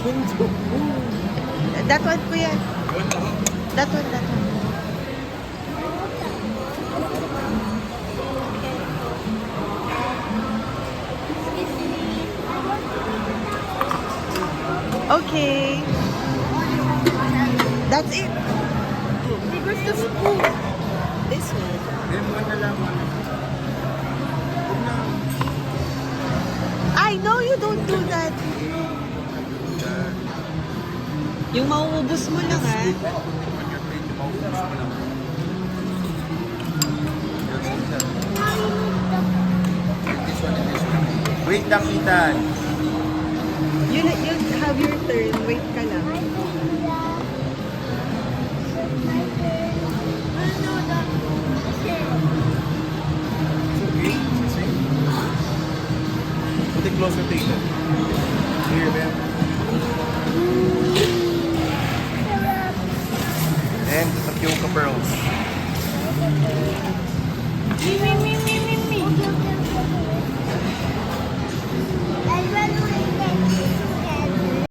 That one, kuya. That one, that one. Okay. That's it. Where's the spoon? This one. I know you don't do that. Yung mauubos mo lang, ha? Wait lang, Ethan. You'll have your turn. Wait ka lang. Put it closer to Ethan. Here, man. And the cucumber pearls.